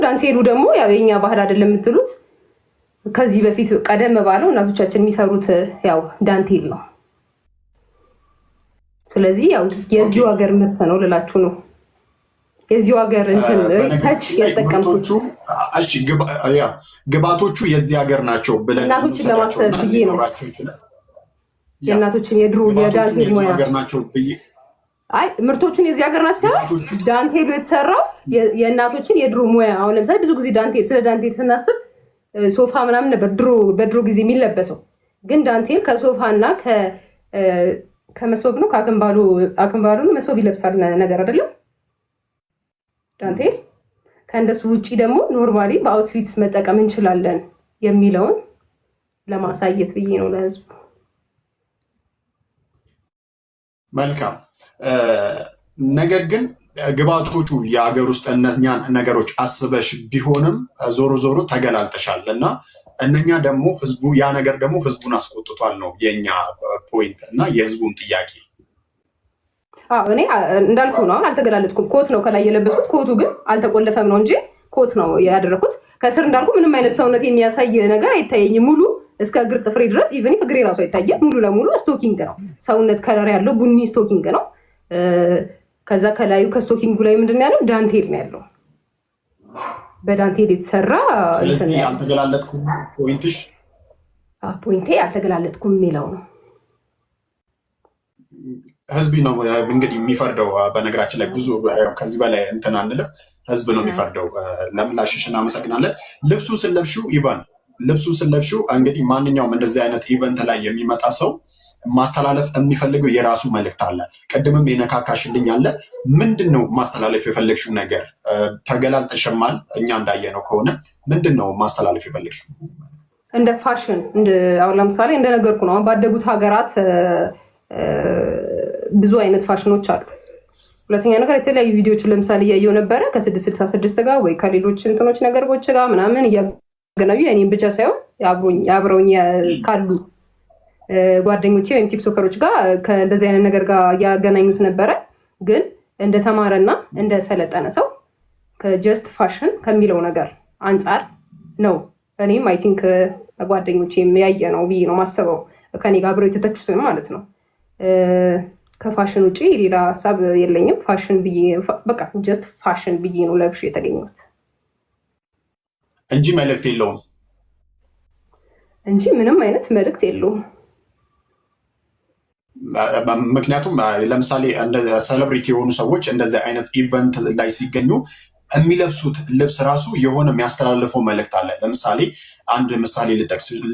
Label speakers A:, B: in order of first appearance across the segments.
A: ዳንቴሉ ደግሞ ያው የኛ ባህል አይደለም የምትሉት ከዚህ በፊት ቀደም ባለው እናቶቻችን የሚሰሩት ያው ዳንቴል ነው። ስለዚህ ያው የዚሁ ሀገር ምርት ነው ልላችሁ ነው። የዚሁ ሀገር ታች ያጠቀምኩት
B: እሺ ግባቶቹ የዚህ ሀገር ናቸው ብለን
A: እናቶችን ለማሰብ ብዬ ነው። የእናቶችን የድሮ የዳንቴል ሙያ ናቸው ብዬ አይ ምርቶቹን የዚህ ሀገር ናቸው። ዳንቴሉ የተሰራው የእናቶችን የድሮ ሙያ አሁን ለምሳሌ ብዙ ጊዜ ዳንቴል ስለ ዳንቴል ስናስብ ሶፋ ምናምን ነበር በድሮ ጊዜ የሚለበሰው። ግን ዳንቴል ከሶፋና ከመሶብ ነው ከአክንባሉ መሶብ ይለብሳል ነገር አይደለም ዳንቴል። ከእንደሱ ውጪ ደግሞ ኖርማሊ በአውትፊት መጠቀም እንችላለን የሚለውን ለማሳየት ብዬ ነው ለህዝቡ።
B: መልካም ነገር ግን ግባቶቹ የሀገር ውስጥ እነኛን ነገሮች አስበሽ ቢሆንም ዞሮ ዞሮ ተገላልጠሻል እና እነኛ ደግሞ ህዝቡ ያ ነገር ደግሞ ህዝቡን አስቆጥቷል ነው የኛ ፖይንት እና የህዝቡን ጥያቄ።
A: እኔ እንዳልኩ ነው አልተገላለጥኩም። ኮት ነው ከላይ የለበስኩት። ኮቱ ግን አልተቆለፈም ነው እንጂ ኮት ነው ያደረኩት። ከስር እንዳልኩ ምንም አይነት ሰውነት የሚያሳይ ነገር አይታየኝም። ሙሉ እስከ እግር ጥፍሬ ድረስ ኢቭን እግሬ ራሱ አይታየም። ሙሉ ለሙሉ ስቶኪንግ ነው። ሰውነት ከለር ያለው ቡኒ ስቶኪንግ ነው። ከዛ ከላዩ ከስቶኪንጉ ላይ ምንድነው ያለው ዳንቴል ነው ያለው። በዳንቴል የተሰራ
B: ስለዚህ አልተገላለጥኩም ፖይንትሽ
A: ፖይንቴ አልተገላለጥኩም የሚለው ነው።
B: ህዝብ ነው እንግዲህ የሚፈርደው። በነገራችን ላይ ብዙ ከዚህ በላይ እንትን አንልም። ህዝብ ነው የሚፈርደው። ለምላሽሽ እናመሰግናለን። ልብሱን ስለብሽው ኢቫን ልብሱን ስለብሽው እንግዲህ ማንኛውም እንደዚህ አይነት ኢቨንት ላይ የሚመጣ ሰው ማስተላለፍ የሚፈልገው የራሱ መልእክት አለ። ቅድምም የነካካሽልኝ አለ። ምንድን ነው ማስተላለፍ የፈለግሽው ነገር? ተገላልጠሽማል። እኛ እንዳየነው ከሆነ ምንድን ነው ማስተላለፍ የፈለግሽው?
A: እንደ ፋሽን አሁን ለምሳሌ እንደነገርኩ ነው። ባደጉት ሀገራት ብዙ አይነት ፋሽኖች አሉ። ሁለተኛ ነገር የተለያዩ ቪዲዮዎችን ለምሳሌ እያየው ነበረ ከ666 ጋር ወይ ከሌሎች እንትኖች ነገሮች ጋር ምናምን እያገናኙ እኔም ብቻ ሳይሆን አብረውኝ ካሉ ጓደኞቼ ወይም ቲክቶከሮች ጋር ከእንደዚህ አይነት ነገር ጋር ያገናኙት ነበረ። ግን እንደተማረና እንደሰለጠነ ሰው ከጀስት ፋሽን ከሚለው ነገር አንጻር ነው እኔም አይ ቲንክ ጓደኞቼ ያየ ነው ብዬ ነው ማሰበው። ከኔ ጋር አብረው የተተቹት ነው ማለት ነው። ከፋሽን ውጪ ሌላ ሀሳብ የለኝም። ፋሽን ብዬ በቃ ጀስት ፋሽን ብዬ ነው ለብሼ የተገኘሁት
B: እንጂ መልእክት የለውም
A: እንጂ ምንም አይነት መልእክት የለውም።
B: ምክንያቱም ለምሳሌ ሴሌብሪቲ የሆኑ ሰዎች እንደዚህ አይነት ኢቨንት ላይ ሲገኙ የሚለብሱት ልብስ ራሱ የሆነ የሚያስተላልፈው መልእክት አለ። ለምሳሌ አንድ ምሳሌ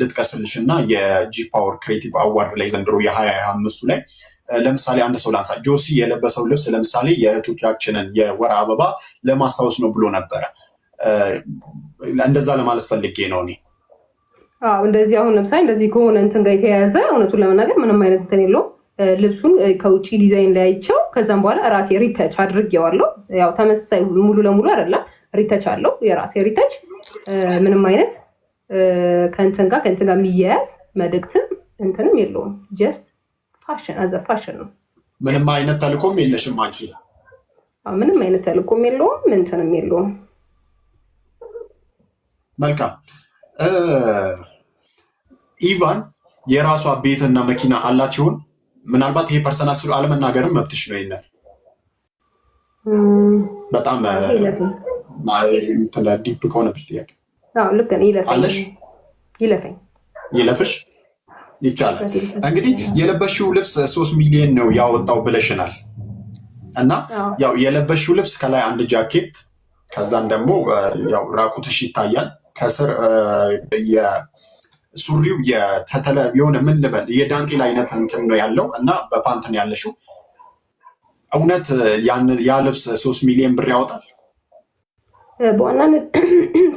B: ልጥቀስልሽ እና የጂ ፓወር ክሬቲቭ አዋርድ ላይ ዘንድሮ የ2025 ላይ ለምሳሌ አንድ ሰው ላንሳ። ጆሲ የለበሰው ልብስ ለምሳሌ የእህቶቻችንን የወር አበባ ለማስታወስ ነው ብሎ ነበረ። እንደዛ ለማለት ፈልጌ ነው እኔ።
A: እንደዚህ አሁን ለምሳሌ እንደዚህ ከሆነ እንትን ጋር የተያያዘ እውነቱን ለመናገር ምንም አይነት እንትን የለውም። ልብሱን ከውጪ ዲዛይን ላይ አይቼው ከዛም በኋላ ራሴ ሪተች አድርጌዋለሁ። ያው ተመሳሳይ ሙሉ ለሙሉ አይደለም፣ ሪተች አለው የራሴ ሪተች። ምንም አይነት ከእንትን ጋር የሚያያዝ መልእክትም እንትንም የለውም። ጀስት ፋሽን አዘ ፋሽን ነው።
B: ምንም አይነት ተልእኮም የለሽም አንቺ?
A: ምንም አይነት ተልእኮም የለውም እንትንም የለውም።
B: መልካም። ኢቫን የራሷ ቤትና መኪና አላት ይሆን? ምናልባት ይሄ ፐርሰናል ስለ አለመናገርም መብትሽ ነው። ይሄን በጣም ዲፕ ከሆነብሽ ጥያቄ
A: ልክ
B: ይለፍሽ ይቻላል። እንግዲህ የለበሽው ልብስ 3 ሚሊዮን ነው ያወጣው ብለሽናል እና ያው የለበሽው ልብስ ከላይ አንድ ጃኬት ከዛም ደግሞ ያው ራቁትሽ ይታያል። ከስር ሱሪው የሆነ ምን ልበል የዳንቴል አይነት እንትን ነው ያለው እና በፓንትን ያለሽው። እውነት ያ ልብስ 3 ሚሊዮን ብር ያወጣል?
A: በዋናነት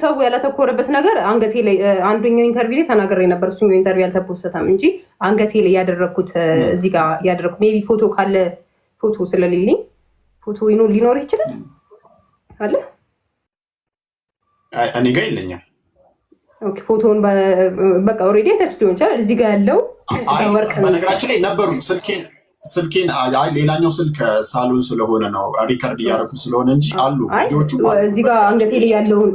A: ሰው ያላተኮረበት ነገር አንገቴ ላይ አንደኛው ኢንተርቪው ላይ ተናግሬ ነበር። እሱኛው ኢንተርቪው አልተፖስተም እንጂ አንገቴ ላይ ያደረኩት እዚህ ጋር ያደረኩት ሜቢ ፎቶ ካለ ፎቶ ስለሌለኝ ፎቶ ሊኖር ይችላል አለ
B: እኔ ጋር የለኝም።
A: ኦኬ ፎቶውን በቃ ኦሬዲ ተችቶ ይችላል። እዚህ ጋር ያለው
B: ወርቅ በነገራችን ላይ ነበሩ ስልኬን ሌላኛው ስልክ ሳሎን ስለሆነ ነው ሪከርድ እያደረኩ ስለሆነ እንጂ አሉ ቪዲዮቹ
A: እዚህ ጋር አንገቴ ላይ ያለውን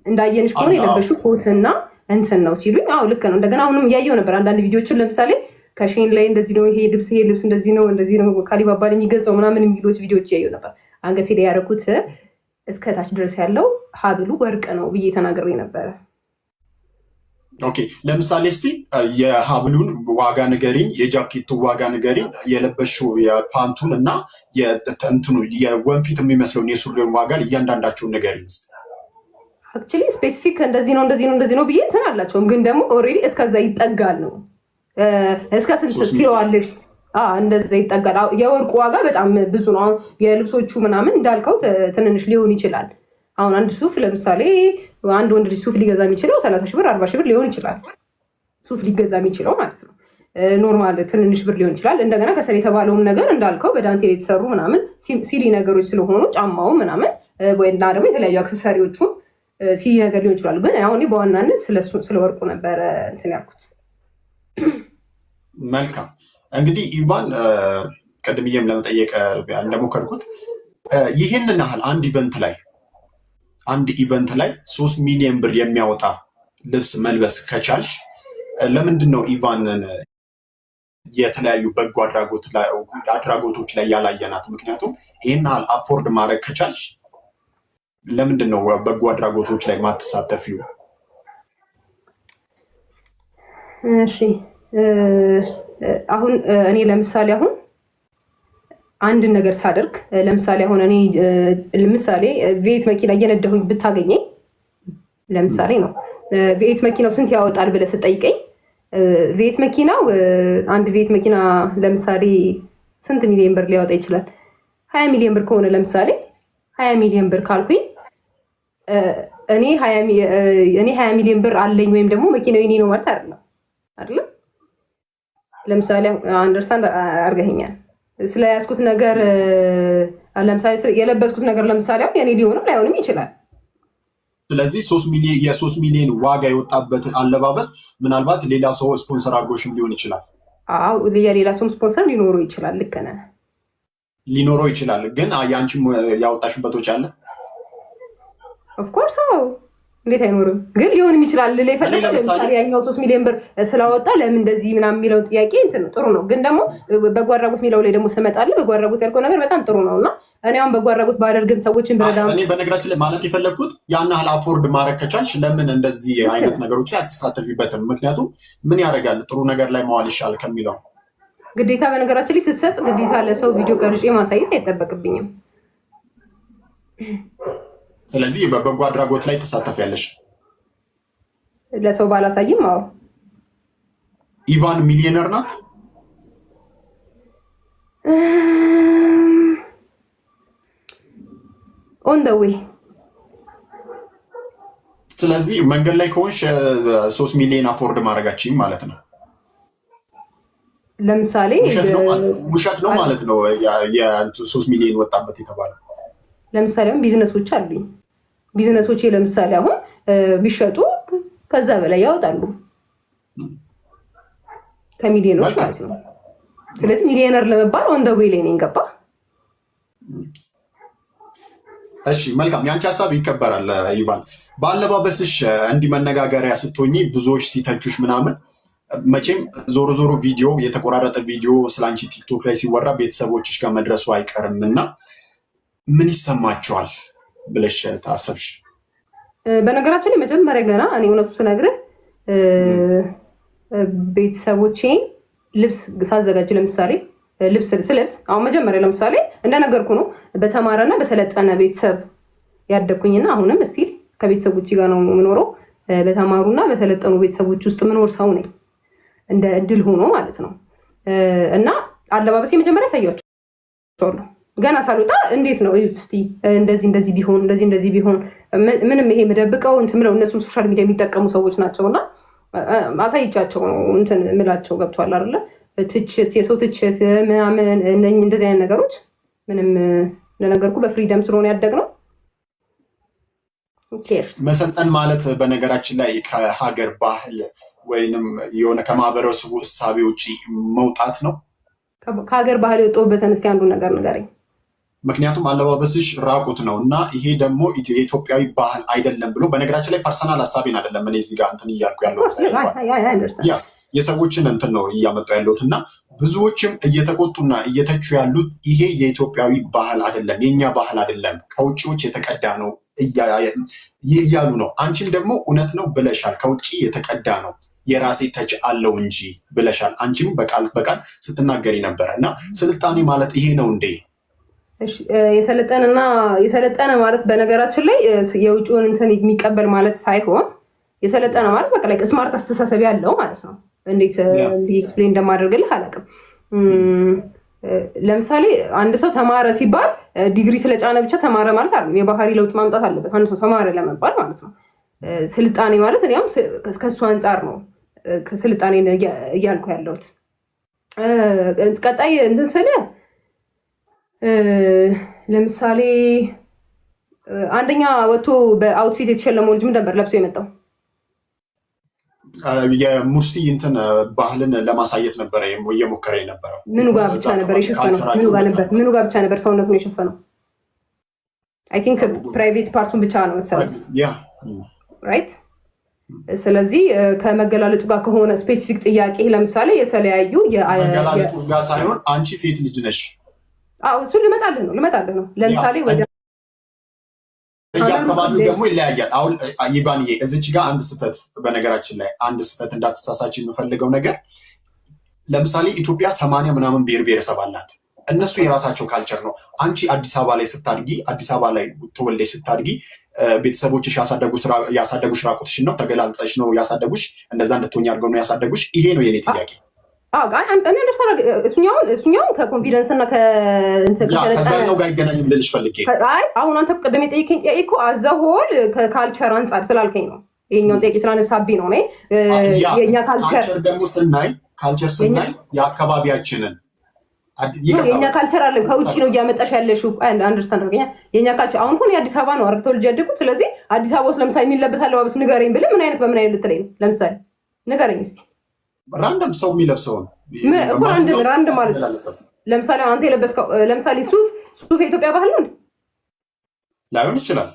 A: እንዳየንሽ ከሆነ የለበሽው ኮትና እንትን ነው ሲሉኝ፣ አዎ ልክ ነው። እንደገና አሁንም እያየው ነበር አንዳንድ ቪዲዮችን ለምሳሌ ከሼን ላይ እንደዚህ ነው ይሄ ልብስ እንደዚህ ነው ካሊባባል የሚገልጸው ምናምን የሚሉት ቪዲዮች እያየው ነበር። አንገቴ ላይ ያደረኩት እስከታች ድረስ ያለው ሀብሉ ወርቅ ነው ብዬ ተናግሬ ነበረ።
B: ኦኬ ለምሳሌ እስቲ የሀብሉን ዋጋ ንገሪኝ፣ የጃኬቱ ዋጋ ንገሪኝ፣ የለበሽው የፓንቱን እና የእንትኑ የወንፊት የሚመስለውን የሱሪውን ዋጋ እያንዳንዳቸውን ንገሪኝ እስቲ።
A: አክቹሊ ስፔሲፊክ እንደዚህ ነው ብዬ እንትን አላቸውም፣ ግን ደግሞ ኦልሬዲ እስከዛ ይጠጋል ነው እስከ ስንት ትይዋለሽ? እንደዛ ይጠጋል። የወርቁ ዋጋ በጣም ብዙ ነው። አሁን የልብሶቹ ምናምን እንዳልከው ትንንሽ ሊሆን ይችላል። አሁን አንድ ሱፍ ለምሳሌ አንድ ወንድ ልጅ ሱፍ ሊገዛ የሚችለው 30 ሺህ ብር 40 ሺህ ብር ሊሆን ይችላል። ሱፍ ሊገዛ የሚችለው ማለት ነው። ኖርማል ትንንሽ ብር ሊሆን ይችላል። እንደገና ከስር የተባለውን ነገር እንዳልከው በዳንቴል የተሰሩ ምናምን ሲሊ ነገሮች ስለሆኑ ጫማው ምናምን ወይና ደግሞ የተለያዩ አክሰሰሪዎቹ ሲሊ ነገር ሊሆን ይችላል። ግን አሁን በዋናነት ስለ ወርቁ ነበረ እንትን ያልኩት።
B: መልካም እንግዲህ ኢቫን ቀድምዬም ለመጠየቅ እንደሞከርኩት ይህንን ያህል አንድ ኢቨንት ላይ 3 ሚሊዮን ብር የሚያወጣ ልብስ መልበስ ከቻልሽ ለምንድን ነው ኢቫንን የተለያዩ በጎ አድራጎቶች ላይ ያላየናት? ምክንያቱም ይህን ያህል አፎርድ ማድረግ ከቻልሽ ለምንድን ነው በጎ አድራጎቶች ላይ ማትሳተፊው?
A: እሺ አሁን እኔ ለምሳሌ አሁን አንድን ነገር ሳደርግ ለምሳሌ አሁን እኔ ቪኤት መኪና እየነዳሁኝ ብታገኘኝ ለምሳሌ ነው ቪኤት መኪናው ስንት ያወጣል ብለህ ስጠይቀኝ ቪኤት መኪናው አንድ ቪኤት መኪና ለምሳሌ ስንት ሚሊዮን ብር ሊያወጣ ይችላል? 20 ሚሊዮን ብር ከሆነ ለምሳሌ 20 ሚሊዮን ብር ካልኩኝ እኔ 20 ሚሊዮን ብር አለኝ ወይም ደግሞ መኪናው የኔ ነው ማለት አይደለም። ለምሳሌ አንደርስታንድ አድርገኸኛል። ስለያዝኩት ነገር ለምሳሌ የለበስኩት ነገር ለምሳሌ አሁን የኔ ሊሆንም ላይሆንም ይችላል።
B: ስለዚህ 3 ሚሊዮን ዋጋ የወጣበት አለባበስ ምናልባት ሌላ ሰው ስፖንሰር አድርጎሽም ሊሆን ይችላል።
A: አዎ የሌላ ሰው ስፖንሰር ሊኖረው ይችላል። ልክ ነህ፣
B: ሊኖረው ይችላል። ግን ያንቺም ያወጣሽበት ወጪ አለ።
A: ኦፍኮርስ አዎ፣ እንዴት አይኖርም? ግን ሊሆንም ይችላል። ለምሳሌ ያኛው 3 ሚሊዮን ብር ስላወጣ ለምን እንደዚህ ምናምን የሚለው ጥያቄ እንትን ጥሩ ነው። ግን ደግሞ በጎ አድራጎት የሚለው ላይ ደግሞ ስመጣለህ በጎ አድራጎት ያልከው ነገር በጣም ጥሩ ነው እና እኔ አሁን በጎ አድራጎት ባደርግም ሰዎችን ብረዳ
B: እኔ በነገራችን ላይ ማለት የፈለግኩት ያን ያህል አፎርድ ማድረግ ከቻልሽ ለምን እንደዚህ አይነት ነገሮች ላይ አትሳተፊበትም? ምክንያቱም ምን ያደርጋል ጥሩ ነገር ላይ መዋል ይሻል ከሚለው
A: ግዴታ በነገራችን ላይ ስትሰጥ ግዴታ ለሰው ቪዲዮ ቀርጬ ማሳየት አይጠበቅብኝም።
B: ስለዚህ በበጎ አድራጎት ላይ ትሳተፊያለሽ?
A: ለሰው ባላሳይም። አዎ።
B: ኢቫን ሚሊዮነር ናት?
A: ኦን ደ ዌይ።
B: ስለዚህ መንገድ ላይ ከሆንሽ 3 ሚሊዮን አፎርድ ማድረጋችሁም ማለት ነው።
A: ለምሳሌ
B: ውሸት ነው ማለት ነው። የ3 ሚሊዮን ወጣበት የተባለው
A: ለምሳሌ አሁን ቢዝነሶች አሉኝ። ቢዝነሶቼ ለምሳሌ አሁን ቢሸጡ ከዛ በላይ ያወጣሉ ከሚሊዮኖች ማለት ነው። ስለዚህ ሚሊዮነር ለመባል ኦን ደ ዌይ ላይ ነኝ። ገባ?
B: እሺ መልካም። የአንቺ ሀሳብ ይከበራል ኢቫን። በአለባበስሽ እንዲህ መነጋገሪያ ስትሆኚ ብዙዎች ሲተቹሽ ምናምን መቼም ዞሮ ቪዲዮ የተቆራረጠ ቪዲዮ ስለአንቺ ቲክቶክ ላይ ሲወራ ቤተሰቦችሽ ጋር መድረሱ አይቀርም እና ምን ይሰማቸዋል ብለሽ ታሰብሽ?
A: በነገራችን ላይ መጀመሪያ ገና እኔ እውነቱ ስነግርህ ቤተሰቦቼ ልብስ ሳዘጋጅ ለምሳሌ ልብስ ስለብስ አሁን መጀመሪያ ለምሳሌ እንደነገርኩ ነው በተማረና በሰለጠነ ቤተሰብ ያደግኩኝና አሁንም እስቲል ከቤተሰቦቼ ጋር ነው የምኖረው። በተማሩና በሰለጠኑ ቤተሰቦች ውስጥ ምኖር ሰው ነኝ እንደ እድል ሆኖ ማለት ነው። እና አለባበሴ መጀመሪያ ያሳያቸዋለሁ ገና ሳልወጣ እንዴት ነው እስቲ እንደዚህ ቢሆን ምንም ይሄ መደብቀው እንትን ምለው እነሱም ሶሻል ሚዲያ የሚጠቀሙ ሰዎች ናቸውና አሳይቻቸው ነው እንትን ምላቸው። ገብቷል አይደለ? ትችት፣ የሰው ትችት ምናምን እንደዚህ አይነት ነገሮች ምንም ለነገርኩ በፍሪደም ስለሆነ ያደግነው።
B: መሰልጠን ማለት በነገራችን ላይ ከሀገር ባህል ወይንም የሆነ ከማህበረሰቡ እሳቤ ውጪ መውጣት ነው።
A: ከሀገር ባህል የወጣሁበትን እስኪ አንዱ ነገር ንገረኝ።
B: ምክንያቱም አለባበስሽ ራቁት ነው እና ይሄ ደግሞ የኢትዮጵያዊ ባህል አይደለም ብሎ በነገራችን ላይ ፐርሰናል ሀሳቤን አይደለም እኔ እዚህ ጋር እንትን እያልኩ ያለሁት የሰዎችን እንትን ነው እያመጡ ያለሁት እና ብዙዎችም እየተቆጡና እየተቹ ያሉት ይሄ የኢትዮጵያዊ ባህል አይደለም፣ የኛ ባህል አይደለም፣ ከውጭዎች የተቀዳ ነው እያሉ ነው። አንቺም ደግሞ እውነት ነው ብለሻል፣ ከውጭ የተቀዳ ነው የራሴ ተች አለው እንጂ ብለሻል። አንቺም በቃል በቃል ስትናገሪ ነበረ እና ስልጣኔ ማለት ይሄ ነው እንዴ?
A: የሰለጠነ ማለት በነገራችን ላይ የውጭውን እንትን የሚቀበል ማለት ሳይሆን የሰለጠነ ማለት በቃ ላይ ስማርት አስተሳሰብ ያለው ማለት ነው። እንዴት ኤክስፕሌን እንደማደርግልህ አላውቅም። ለምሳሌ አንድ ሰው ተማረ ሲባል ዲግሪ ስለጫነ ብቻ ተማረ ማለት አይደለም። የባህሪ ለውጥ ማምጣት አለበት አንድ ሰው ተማረ ለመባል ማለት ነው። ስልጣኔ ማለት እኔም ከሱ አንጻር ነው ስልጣኔ እያልኩ ያለሁት። ቀጣይ እንትን ስለ ለምሳሌ አንደኛ ወጥቶ በአውትፊት የተሸለመው ልጅ ምን ነበር ለብሶ የመጣው?
B: የሙርሲ እንትን ባህልን ለማሳየት ነበረ እየሞከረ የነበረው።
A: ምኑ ጋር ብቻ ነበር የሸፈነው? ምኑ ጋር ብቻ ነበር ሰውነቱን የሸፈነው? አይ ቲንክ ፕራይቬት ፓርቱን ብቻ ነው መሰለኝ። ራይት። ስለዚህ ከመገላለጡ ጋር ከሆነ ስፔሲፊክ ጥያቄ ለምሳሌ የተለያዩ
B: መገላለጡ ጋር ሳይሆን አንቺ ሴት ልጅ ነሽ።
A: እሱን ልመጣልህ ነው። ለምሳሌ ወደ
B: የአካባቢው ደግሞ ይለያያል። አሁን ይባንዬ እዚች ጋር አንድ ስህተት፣ በነገራችን ላይ አንድ ስህተት እንዳትሳሳች የምፈልገው ነገር ለምሳሌ ኢትዮጵያ 80 ምናምን ብሔር ብሔረሰብ አላት። እነሱ የራሳቸው ካልቸር ነው። አንቺ አዲስ አበባ ላይ ስታድጊ፣ አዲስ አበባ ላይ ተወልደሽ ስታድጊ ቤተሰቦችሽ ያሳደጉሽ ራቁትሽን ነው፣ ተገላልጠሽ ነው ያሳደጉሽ፣ እንደዛ እንድትሆኝ አድርገው ነው ያሳደጉሽ። ይሄ ነው የኔ ጥያቄ። እሱኛውን ከኮንፊደንስ እና ከዛኛው ጋር ይገናኙ ብለሽ ፈልጌ።
A: አሁን አንተ ቅድም የጠየቀኝ ጥያቄ እኮ አዘሆል ከካልቸር አንጻር ስላልከኝ ነው። ይሄኛውን ጥያቄ ስላነሳብኝ ነው። የኛ ካልቸር
B: ደግሞ ካልቸር ስናይ የአካባቢያችንን
A: የኛ ካልቸር አለ ከውጭ ነው እያመጣሽ ያለሽው። አንደርስታንድ አድርገኛ። የኛ ካልቸር አሁን እኮ የአዲስ አበባ ነው አርግተው ልጅ ያደጉት። ስለዚህ አዲስ አበባ ውስጥ ለምሳሌ የሚለበስ አለባበስ ንገረኝ ብለህ ምን አይነት በምን አይነት ልትለኝ ነው? ለምሳሌ ንገረኝ እስኪ።
B: ራንደም ሰው የሚለብሰውን
A: ራንድ ማለት ለምሳሌ አንተ የለበስከው ለምሳሌ ሱፍ የኢትዮጵያ ባህል ነው
B: ላይሆን ይችላል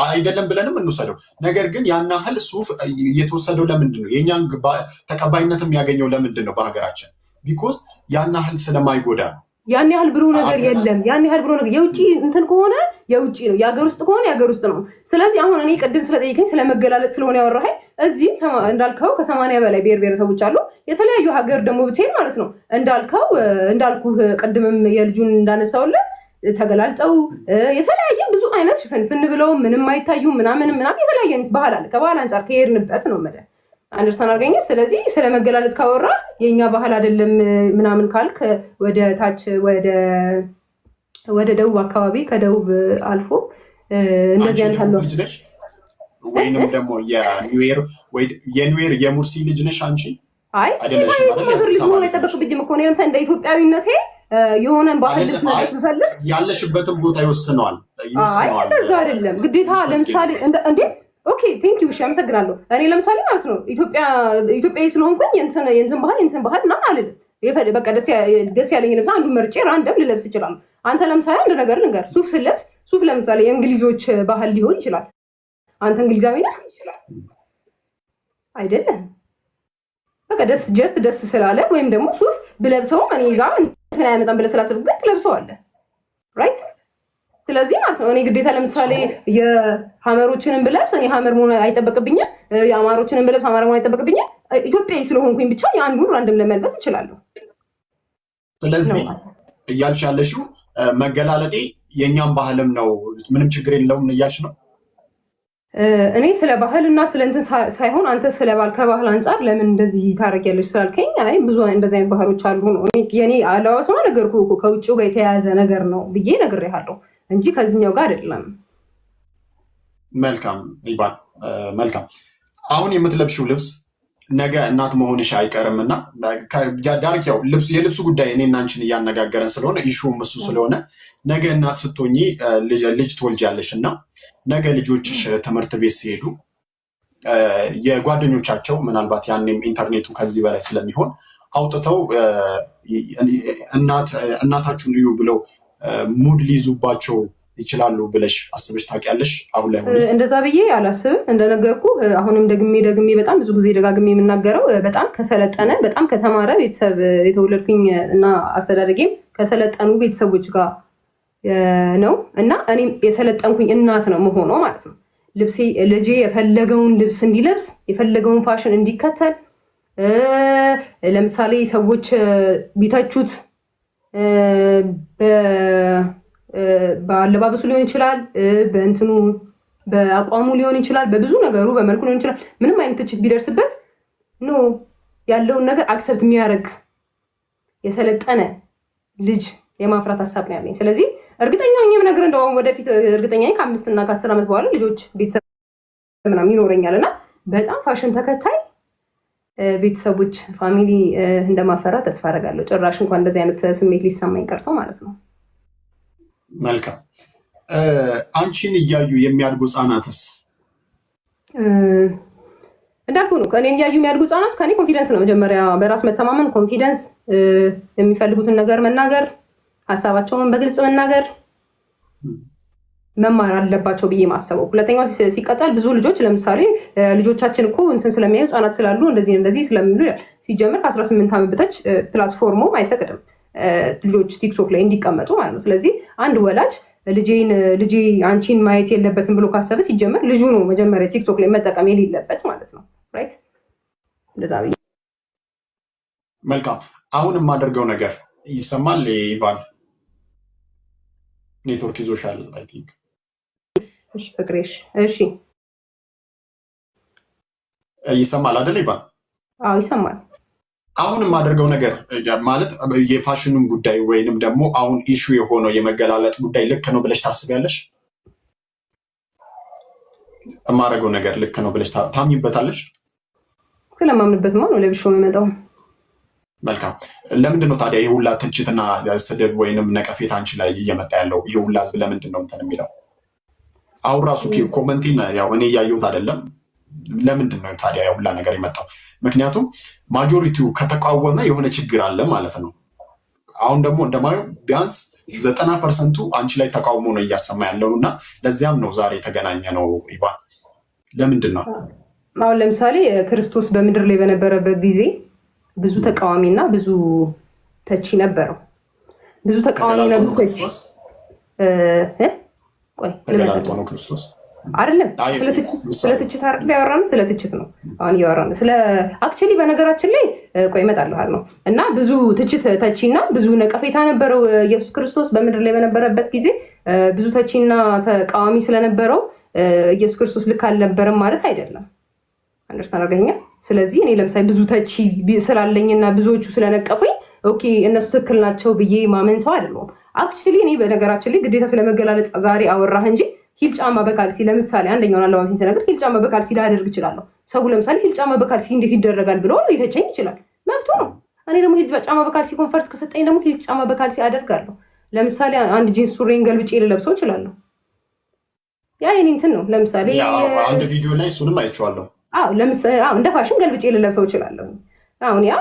B: አይደለም ብለንም እንውሰደው። ነገር ግን ያን ያህል ሱፍ የተወሰደው ለምንድን ነው? የእኛን ተቀባይነት የሚያገኘው ለምንድን ነው? በሀገራችን ቢኮዝ ያን ያህል ስለማይጎዳ ነው።
A: ያን ያህል ብሎ ነገር የለም። ያን ያህል ብሎ ነገር የውጭ እንትን ከሆነ የውጭ ነው፣ የሀገር ውስጥ ከሆነ የሀገር ውስጥ ነው። ስለዚህ አሁን እኔ ቅድም ስለጠየቀኝ ስለመገላለጥ ስለሆነ ያወራኸኝ እዚህ እንዳልከው ከ80 በላይ ብሔር ብሔረሰቦች አሉ። የተለያዩ ሀገር ደግሞ ብትሄድ ማለት ነው እንዳልኩህ ቅድምም የልጁን እንዳነሳውልን ተገላልጠው የተለያየ ብዙ አይነት ሽፍንፍን ብለው ምንም አይታዩ ምናምን የተለያየ አይነት ባህል አለ። ከባህል አንጻር ከሄድንበት ነው መደ አንደርስታንድ አድርገኛል። ስለዚህ ስለመገላለጥ ካወራ የኛ ባህል አይደለም ምናምን ካልክ ወደ ታች ወደ ደቡብ አካባቢ ከደቡብ አልፎ እንደዚህ አይነት አለው።
B: ወይንም ደግሞ የኒውዌር የሙርሲ ልጅ ነሽ አንቺ?
A: አይ አይደለሽም አይደል? ልጅ ሆነ የጠበቅብኝም እኮ ነው። ለምሳሌ እንደ ኢትዮጵያዊነቴ የሆነ ባህል ልጅ ማለት ብፈልግ
B: ያለሽበትን ቦታ ይወስነዋል።
A: እንደዛ አይደለም ግዴታ። ለምሳሌ እንዴ ኦኬ ቴንክ ዩ እሺ አመሰግናለሁ። እኔ ለምሳሌ ማለት ነው ኢትዮጵያዊ ስለሆንኩኝ የእንትን ባህል እና አልልም። በቃ ደስ ያለኝ ልብስ አንዱ መርጬ ራንደም ልለብስ ይችላል። አንተ ለምሳሌ አንድ ነገር ልንገር፣ ሱፍ ስለብስ ሱፍ ለምሳሌ የእንግሊዞች ባህል ሊሆን ይችላል። አንተ እንግሊዛዊ ነህ አይደለም? በቃ ደስ ስላለ ወይም ደግሞ ሱፍ ብለብሰውም እኔ ጋር እንትን አያመጣም ብለህ ስላሰብክ ግን ትለብሰዋለህ። ራይት። ስለዚህ ማለት ነው እኔ ግዴታ ለምሳሌ የሐመሮችንን ብለብስ እኔ ሐመር መሆን አይጠበቅብኝም፣ የአማሮችንን ብለብስ አማራ መሆን አይጠበቅብኝም። ኢትዮጵያዊ ስለሆንኩኝ ብቻ የአንዱን ራንደም ለመልበስ እችላለሁ።
B: ስለዚህ እያልሽ ያለሽው መገላለጤ የእኛም ባህልም ነው ምንም ችግር የለውም እያልሽ ነው?
A: እኔ ስለ ባህል እና ስለ እንትን ሳይሆን አንተ ስለ ከባህል አንጻር ለምን እንደዚህ ታደርጊያለሽ ስላልከኝ አይ ብዙ እንደዚህ አይነት ባህሎች አሉ ነው። የኔ አለባበስማ ነገርኩህ እኮ ከውጭው ጋር የተያያዘ ነገር ነው ብዬ ነግሬሃለሁ እንጂ ከዚህኛው ጋር አይደለም።
B: መልካም ይባል። መልካም። አሁን የምትለብሽው ልብስ ነገ እናት መሆንሽ አይቀርም እና ዳርክ ያው የልብሱ ጉዳይ እኔና አንቺን እያነጋገረን ስለሆነ ኢሹም እሱ ስለሆነ ነገ እናት ስትሆኚ ልጅ ትወልጃለሽ እና ነገ ልጆችሽ ትምህርት ቤት ሲሄዱ የጓደኞቻቸው ምናልባት ያኔም ኢንተርኔቱ ከዚህ በላይ ስለሚሆን አውጥተው እናታችሁን እዩ ብለው ሙድ ሊይዙባቸው ይችላሉ ብለሽ አስበሽ ታውቂያለሽ? አሁን ላይ ሆነሽ
A: እንደዛ ብዬ አላስብም። እንደነገርኩ አሁንም ደግሜ በጣም ብዙ ጊዜ ደጋግሜ የምናገረው በጣም ከሰለጠነ በጣም ከተማረ ቤተሰብ የተወለድኩኝ እና አስተዳደጌም ከሰለጠኑ ቤተሰቦች ጋር ነው እና እኔም የሰለጠንኩኝ እናት ነው መሆነው ማለት ነው። ልጄ የፈለገውን ልብስ እንዲለብስ የፈለገውን ፋሽን እንዲከተል ለምሳሌ ሰዎች ቢተቹት በአለባበሱ ሊሆን ይችላል፣ በእንትኑ በአቋሙ ሊሆን ይችላል፣ በብዙ ነገሩ በመልኩ ሊሆን ይችላል። ምንም አይነት ትችት ቢደርስበት ኖ ያለውን ነገር አክሰፕት የሚያደርግ የሰለጠነ ልጅ የማፍራት ሀሳብ ነው ያለኝ። ስለዚህ እርግጠኛ ነኝ ነገር እንደውም ወደፊት እርግጠኛ ነኝ ከ5 እና ከ10 ዓመት በኋላ ልጆች ቤተሰብ ምናምን ይኖረኛል እና በጣም ፋሽን ተከታይ ቤተሰቦች ፋሚሊ እንደማፈራ ተስፋ አደርጋለሁ። ጭራሽ እንኳን እንደዚህ አይነት ስሜት ሊሰማኝ ቀርቶ ማለት ነው።
B: መልካም። አንቺን እያዩ የሚያድጉ ህጻናትስ?
A: እንዳልኩ ነው። ከእኔን እያዩ የሚያድጉ ህጻናት ከኔ ኮንፊደንስ ነው መጀመሪያ፣ በራስ መተማመን፣ ኮንፊደንስ፣ የሚፈልጉትን ነገር መናገር፣ ሀሳባቸውን በግልጽ መናገር መማር አለባቸው ብዬ ማሰበው። ሁለተኛው ሲቀጠል ብዙ ልጆች ለምሳሌ ልጆቻችን እኮ እንትን ስለሚያዩ ህጻናት ስላሉ እንደዚህ ስለሚሉ ሲጀምር ከ18 ዓመት በታች ፕላትፎርሙ አይፈቅድም ልጆች ቲክቶክ ላይ እንዲቀመጡ ማለት ነው። ስለዚህ አንድ ወላጅ ልጄ አንቺን ማየት የለበትም ብሎ ካሰበ ሲጀምር ልጁ ነው መጀመሪያ ቲክቶክ ላይ መጠቀም የሌለበት ማለት ነው። ራይት እንደዛ ብዬ።
B: መልካም። አሁን የማደርገው ነገር ይሰማል? ኢቫን ኔትወርክ ይዞሻል አይ ቲንክ።
A: እሺ ፍቅሬሽ፣ እሺ
B: ይሰማል አይደል ኢቫን?
A: አዎ ይሰማል።
B: አሁን የማደርገው ነገር ማለት የፋሽኑን ጉዳይ ወይንም ደግሞ አሁን ኢሹ የሆነው የመገላለጥ ጉዳይ ልክ ነው ብለሽ ታስቢያለሽ? የማደርገው ነገር ልክ ነው ብለሽ ታምኝበታለሽ?
A: ስለማምንበትማ ነው ለብሼው የምመጣው።
B: መልካም። ለምንድን ነው ታዲያ ይህ ሁላ ትችትና ስድብ ወይንም ነቀፌት አንቺ ላይ እየመጣ ያለው? ይህ ሁላ ህዝብ ለምንድን ነው እንትን የሚለው? አሁን ራሱ ኮመንቲን ያው እኔ እያየሁት አይደለም። ለምንድን ነው ታዲያ ሁላ ነገር የመጣው? ምክንያቱም ማጆሪቲው ከተቃወመ የሆነ ችግር አለ ማለት ነው። አሁን ደግሞ እንደማየው ቢያንስ 90% አንቺ ላይ ተቃውሞ ነው እያሰማ ያለው እና ለዚያም ነው ዛሬ የተገናኘ ነው። ኢቫን ለምንድን ነው
A: አሁን ለምሳሌ ክርስቶስ በምድር ላይ በነበረበት ጊዜ ብዙ ተቃዋሚ እና ብዙ ተቺ ነበረው። ብዙ ተቃዋሚ እና ብዙ ተቺ
B: ተገላልጦ ነው ክርስቶስ
A: አይደለም። ስለ ትችት አይደል ያወራነው? ስለ ትችት ነው አሁን እያወራነው። ስለ አክቹሊ በነገራችን ላይ እመጣለሁ ነው እና ብዙ ትችት ተቺና ብዙ ነቀፌታ ነበረው ኢየሱስ ክርስቶስ በምድር ላይ በነበረበት ጊዜ ብዙ ተቺና ተቃዋሚ ስለነበረው ኢየሱስ ክርስቶስ ልክ አልነበረም ማለት አይደለም። አንደርስታንድ አድርገኛል። ስለዚህ እኔ ለምሳሌ ብዙ ተቺ ስላለኝና ብዙዎቹ ስለነቀፉኝ ኦኬ እነሱ ትክክል ናቸው ብዬ ማመን ሰው አይደለሁም። አክቹሊ እኔ በነገራችን ላይ ግዴታ ስለመገላለጥ ዛሬ አወራህ እንጂ ሂል ጫማ በካልሲ ለምሳሌ አንደኛውን አለባበሴን ስነግር ሂል ጫማ በካልሲ ላደርግ እችላለሁ። ሰው ለምሳሌ ሂል ጫማ በካልሲ እንዴት ይደረጋል ብሎ ሊተቸኝ ይችላል፣ መብቱ ነው። እኔ ደግሞ ሂል ጫማ በካልሲ ኮንፈርት ከሰጠኝ ደግሞ ሂል ጫማ በካልሲ አደርጋለሁ። ለምሳሌ አንድ ጂንስ ሱሪን ገልብጬ ልለብሰው እችላለሁ። ያ የኔ እንትን ነው። ለምሳሌ
B: አንድ ቪዲዮ ላይ እሱንም አይቼዋለሁ።
A: ለምሳሌ እንደ ፋሽን ገልብጬ ልለብሰው እችላለሁ። አሁን ያ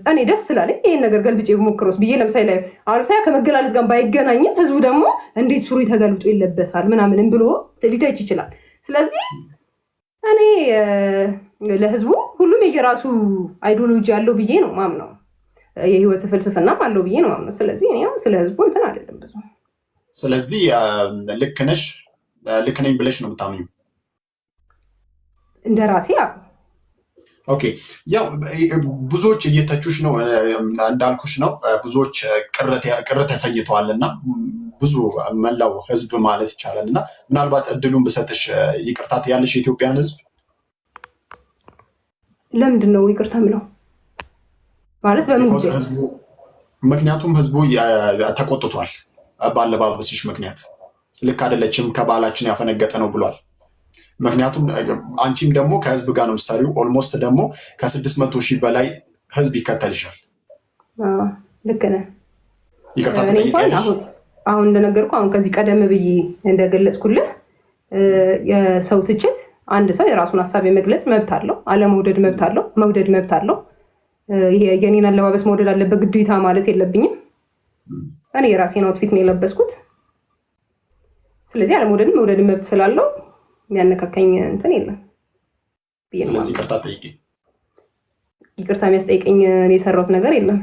A: እኔ ደስ ስላለኝ ይሄን ነገር ገልብጬ ብሞክረውስ ብዬ ለምሳሌ አሁን ሳይ ከመገላለጥ ጋር ባይገናኝም ህዝቡ ደግሞ እንዴት ሱሪ ተገልብጦ ይለበሳል ምናምን ብሎ ሊተች ይችላል። ስለዚህ እኔ ለህዝቡ ሁሉም የየራሱ አይዲዮሎጂ አለው ብዬ ነው ማምነው፣ የህይወት ፍልስፍና አለው ብዬ ነው ማምነው። ስለዚህ እኔ ስለ ህዝቡ እንትን አይደለም ብዙ።
B: ስለዚህ ልክ ነሽ ልክ ነኝ ብለሽ ነው የምታምኚው?
A: እንደራሴ
B: ኦኬ። ያው ብዙዎች እየተቹሽ ነው እንዳልኩሽ ነው። ብዙዎች ቅር ተሰኝተዋል እና ብዙ መላው ህዝብ ማለት ይቻላል እና ምናልባት እድሉን ብሰጥሽ ይቅርታ ትያለሽ የኢትዮጵያን ህዝብ?
A: ለምንድን ነው ይቅርታ ምለው ማለት በምን ጊዜ?
B: ምክንያቱም ህዝቡ ተቆጥቷል ባለባበስሽ ምክንያት። ልክ አይደለችም፣ ከባህላችን ያፈነገጠ ነው ብሏል። ምክንያቱም አንቺም ደግሞ ከህዝብ ጋር ነው የምትሰሪው። ኦልሞስት ደግሞ ከ600,000 በላይ ህዝብ ይከተልሻል።
A: ልክ ነህ።
B: ይቅርታ ትጠይቂያለሽ?
A: አሁን እንደነገርኩ አሁን ከዚህ ቀደም ብዬ እንደገለጽኩልህ የሰው ትችት አንድ ሰው የራሱን ሀሳብ የመግለጽ መብት አለው። አለመውደድ መብት አለው፣ መውደድ መብት አለው። ይሄ የኔን አለባበስ መውደድ አለበት ግዴታ ማለት የለብኝም። እኔ የራሴን አውትፊት ነው የለበስኩት። ስለዚህ አለመውደድ መውደድ መብት ስላለው የሚያነካካኝ እንትን የለም።
B: ስለዚህ ይቅርታ ጠይቂ።
A: ይቅርታ የሚያስጠይቀኝ እኔ የሰራሁት ነገር የለም።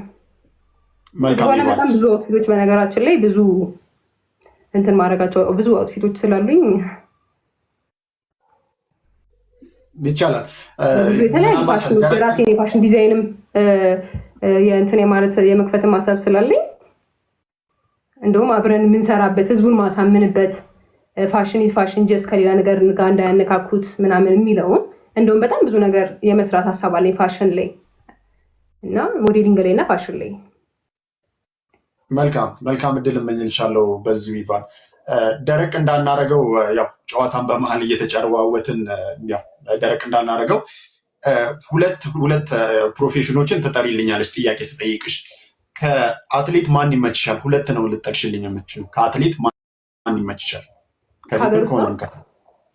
A: በጣም ብዙ አውትፊቶች በነገራችን ላይ ብዙ እንትን ማድረጋቸው ብዙ አውትፊቶች ስላሉኝ
B: ይቻላል።
A: የተለያዩ ፋሽኖች የራሴን የፋሽን ዲዛይንም የእንትን የማለት የመክፈት ማሳብ ስላለኝ እንደውም አብረን የምንሰራበት ህዝቡን ማሳምንበት ፋሽን ጀስት ከሌላ ነገር ጋር እንዳያነካኩት ምናምን የሚለውን እንደውም በጣም ብዙ ነገር የመስራት ሀሳብ አለኝ ፋሽን ላይ እና ሞዴሊንግ ላይ እና ፋሽን ላይ።
B: መልካም እድል እመኝልሻለሁ። በዚሁ ኢቫን ደረቅ እንዳናረገው ያው ጨዋታን በመሀል እየተጨዋወትን ያው ደረቅ እንዳናረገው ሁለት ፕሮፌሽኖችን ትጠሪልኛለች ጥያቄ ስጠይቅሽ። ከአትሌት ማን ይመችሻል? ሁለት ነው ልጠቅሽልኝ የምትችይው። ከአትሌት ማን ይመችሻል?